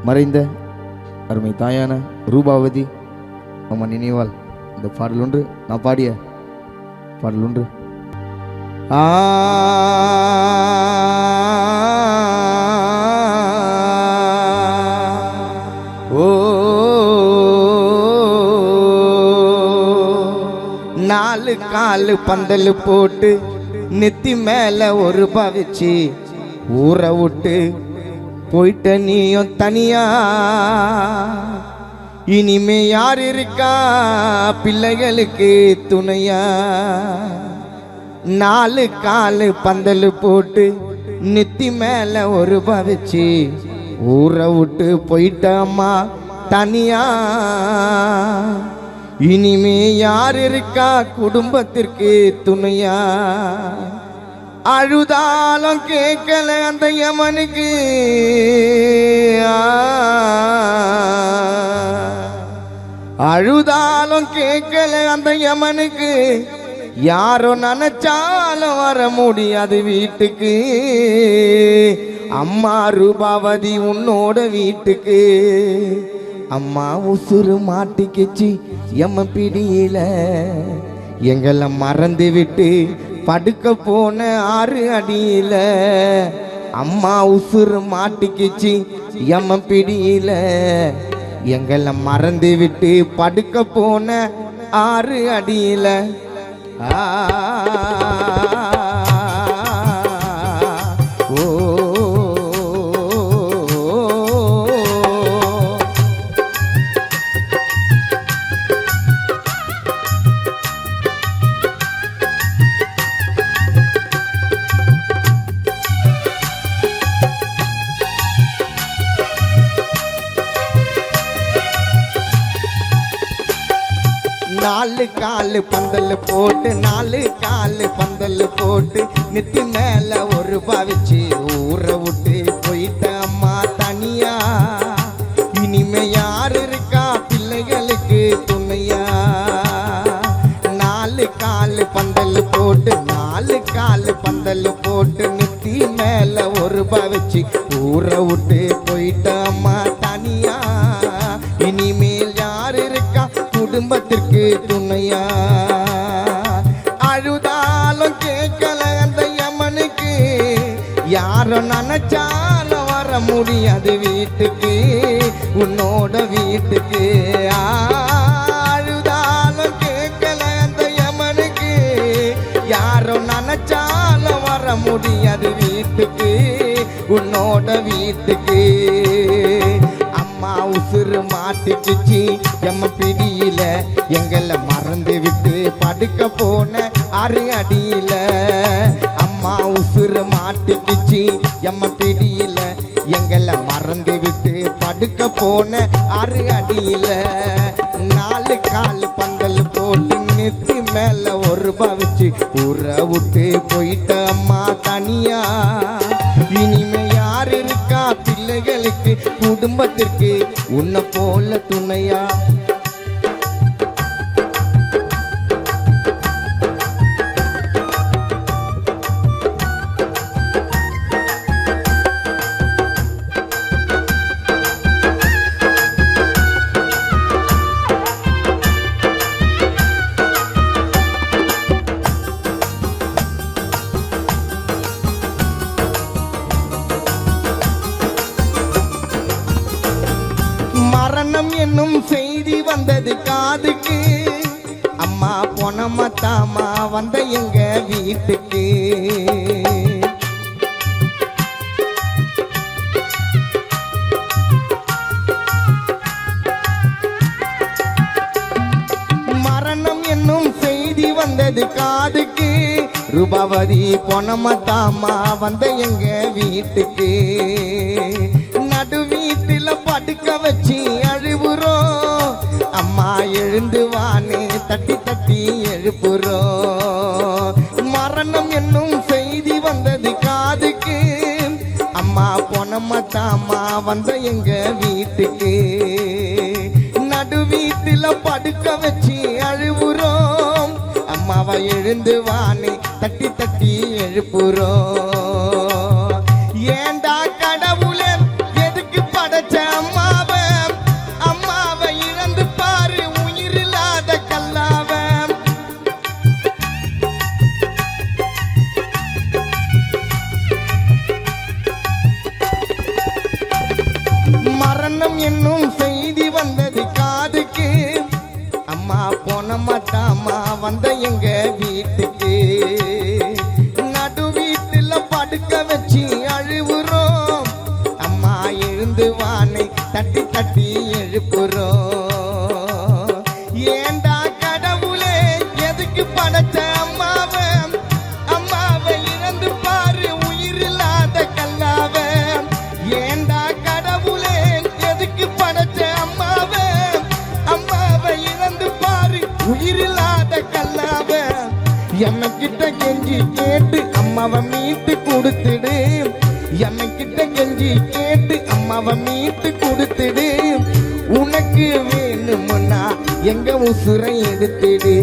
மறைந்த அருமை தாயான ரூபாவதி அம்மா நினைவால் இந்த பாடல் ஒன்று நான் பாடிய பாடல் ஒன்று. ஓ நாலு காலு பந்தல் போட்டு நெத்தி மேல ஒரு பவிச்சு ஊரை விட்டு போயிட்ட நீயும் தனியா, இனிமே யார் இருக்கா பிள்ளைகளுக்கு துணையா? நாலு காலு பந்தல் போட்டு நெத்தி மேல ஒரு பவிச்சு ஊரை விட்டு போயிட்ட அம்மா தனியா, இனிமே யார் இருக்கா குடும்பத்திற்கு துணையா? அழுதாலும் கேட்கல அந்த யமனுக்கு, அழுதாலும் கேட்கல அந்த யமனுக்கு, யாரோ நினைச்சாலும் வர முடியாது வீட்டுக்கு. அம்மா ரூபாவதி உன்னோட வீட்டுக்கு. அம்மா உசுறு மாட்டிக்கிச்சு எம்ம பிடியில, எங்களை மறந்து விட்டு படுக்க போன 6 அடியில. அம்மா உசுறு மாட்டிக்கிச்சு எம்ம பிடியில, எங்களை மறந்து விட்டு படுக்க போன 6 அடியில. நாலு காலு பந்தல் போட்டு, நாலு காலு பந்தல் போட்டு நெத்தி மேல ஒரு பவிச்சு ஊரை விட்டு போயிட்ட அம்மா தனியா, இனிமே யார் இருக்கா பிள்ளைகளுக்கு துணையா? நாலு காலு பந்தல் போட்டு, நாலு காலு பந்தல் போட்டு நெத்தி மேல ஒரு பவிச்சு ஊரை விட்டு போயிட்ட அம்மா தனியா, இனிமேல் யார் இருக்கா குடும்பத்திற்கு துணையா? அழுதாலும் கேட்கல அந்த யமனுக்கு, யாரும் நினைச்சாலும் வர முடியாது வீட்டுக்கு, உன்னோட வீட்டுக்கு. அழுதாலும் கேட்கல அந்த யமனுக்கு, யாரும் நினைச்சாலும் வர முடியாது வீட்டுக்கு, உன்னோட வீட்டுக்கு. அம்மா உசுறு மாட்டிக்கிச்சு எம்ம பிடியில, எங்களை மறந்து விட்டு படுக்க போன 6 அடியில. அம்மா உசுறு மாட்டிக்கிச்சு எம்ம பிடியில, எங்களை மறந்து விட்டு படுக்க போன 6 அடியில. நாலு கால் பந்தல் போட்டு நெத்தி மேல ஒரு பவிச்சு ஊரை விட்டு போயிட்ட அம்மா தனியா, இனிமே யார் இருக்கா பிள்ளைகளுக்கு குடும்பத்திற்கு உன்னை போல துணையா? மரணம் என்னும் செய்தி வந்தது காதுக்கு, அம்மா பொனமத்தாமா வந்த எங்க வீட்டுக்கு. மரணம் என்னும் செய்தி வந்தது காதுக்கு, ரூபாவதி பொனமத்தாமா வந்த எங்க வீட்டுக்கு. நடு வீட்டில படுக்க வச்சு அழுவுறோம், அம்மா எழுந்து வானே தட்டி தட்டி எழுப்புறோம். மரணம் என்னும் செய்தி வந்தது காதுக்கு, அம்மா பொனமத்தாமா வந்த எங்க வீட்டுக்கு. நடு வீட்டில படுக்க வச்சு அழுவுறோம், அம்மாவை எழுந்து வானே தட்டி தட்டி எழுப்புறோம். ஏண்டா கடவுளே எதுக்கு படைச்ச அம்மா என்னும் செய்தி வந்தது காதுக்கு. அம்மா போன மாட்டாமா வந்த எங்க வீட்டுக்கு. நடு வீட்டுல படுக்க வச்சு அழுவுறோம். அம்மா எழுந்து வானை தட்டி தட்டி எழுப்புறோம். ஏண்டா கடவுளே எதுக்கு படைச்ச அம்மாவை? அம்மாவை இறந்து பாரு உயிரில்லாத கல்லாவை. ஏண்டா கடவுளே எதுக்கு படைச்ச அம்மாவை? அம்மாவை இறந்து பாரு உயிரில்லாத கல்லாவை. என்கிட்ட கெஞ்சி கேட்டு அம்மாவை மீட்டு கொடுத்துடு. என்கிட்ட கெஞ்சி கேட்டு அம்மாவை மீட்டு கொடுத்துடு. உனக்கு வேணும்னா எங்க உசுரை எடுத்துடு.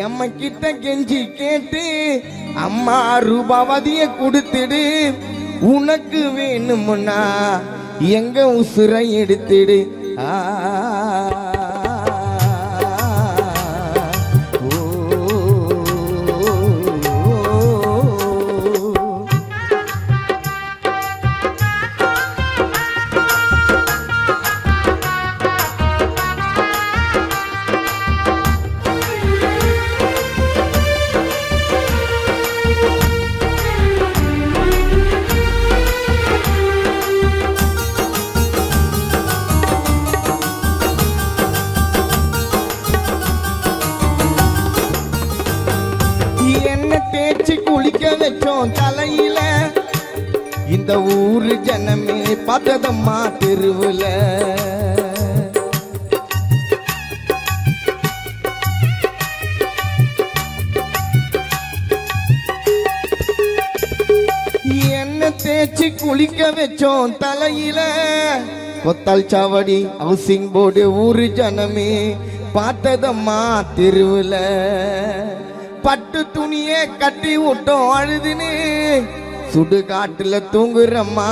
எம்மகிட்ட கெஞ்சி கேட்டு அம்மா ரூபாவதிய கொடுத்துடு. உனக்கு வேணும்னா எங்க உசுரை எடுத்துடு. என்ன தேய்ச்சி குளிக்க வச்சோம் தலையில. இந்த ஊரு ஜனமே பார்த்ததம்மா தெருவுல. என்ன தேய்ச்சி குளிக்க வச்சோம் தலையில. கொத்தால் சாவடி ஹவுசிங் போர்டு ஊரு ஜனமே பார்த்ததம்மா தெருவுல. பட்டு துணியே கட்டி விட்டோம் அழுதுன்னு. சுடுகாட்டுல தூங்குறம்மா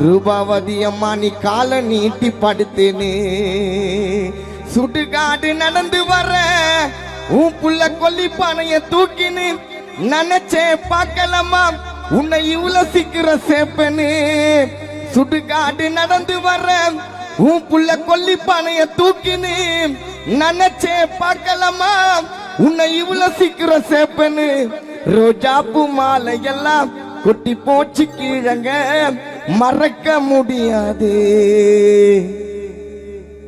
ரூபாவதி அம்மா நீ காலை நீட்டி படுத்துன்னு. சுடுகாடு நடந்து வர உன் புள்ள கொல்லி பானைய தூக்கின்னு. நினைச்சே பார்க்கலம்மா உன்னை இவ்வளவு சீக்கிரம் சேப்பன்னு. சுடுகாடு நடந்து வர உன் புள்ள கொல்லி பானைய தூக்கின்னு. நினைச்சே பார்க்கலம்மா உன்னை இவ்வளவு சீக்கிரம் சேப்பன்னு. ரோஜாப்பூ மாலை எல்லாம் கொட்டி போச்சு கீழங்க மறக்க முடியாது.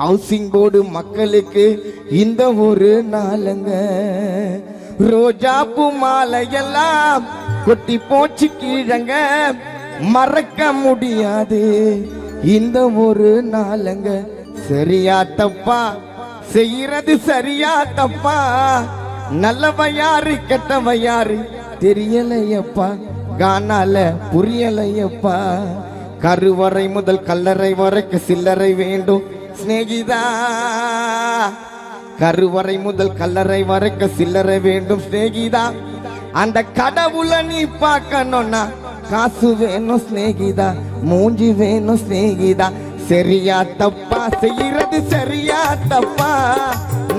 ஹவுசிங் போர்டு மக்களுக்கு இந்த ஒரு நாளுங்க. ரோஜாப்பூ மாலை எல்லாம் கொட்டி போச்சு கீழங்க மறக்க முடியாது. இந்த ஒரு நாளுங்க. சரியா தப்பா செய்யறது சரியா தப்பா? நல்லவ யாரு கெட்டவ யாரு தெரியலையப்பா. கானால புரியலையப்பா. கருவறை முதல் கல்லறை வரைக்கும் சில்லறை வேண்டும் சிநேகிதா. கருவறை முதல் கல்லறை வரைக்கும் சில்லறை வேண்டும் சிநேகிதா. அந்த கடவுளை நீ பார்க்கணும்னா காசு வேணும் சிநேகிதா. மூஞ்சி வேணும் சிநேகிதா. சரியா தப்பா செய்யறது சரியா தப்பா?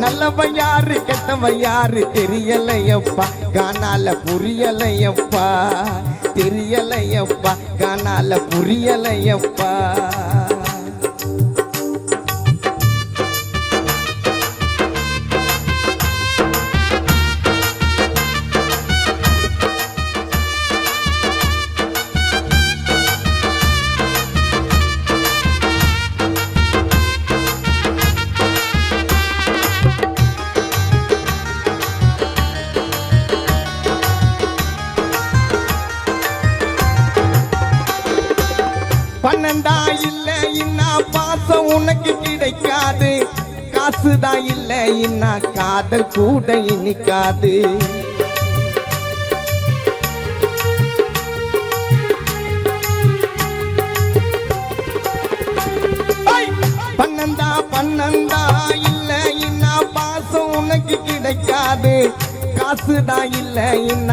நல்லவ யாரு கெட்டவ யாரு தெரியலையப்பா. கானால புரியலையப்பா. தெரியலையப்பா கானால புரியலையப்பா. பணந்தா இல்ல இன்னா பாசம் உனக்கு கிடைக்காது. காசுதான் இல்ல இன்னா காதல் கூட இனிக்காது. பணந்தா இல்ல இன்னா பாசம் உனக்கு கிடைக்காது. காசுதான் இல்ல இன்னா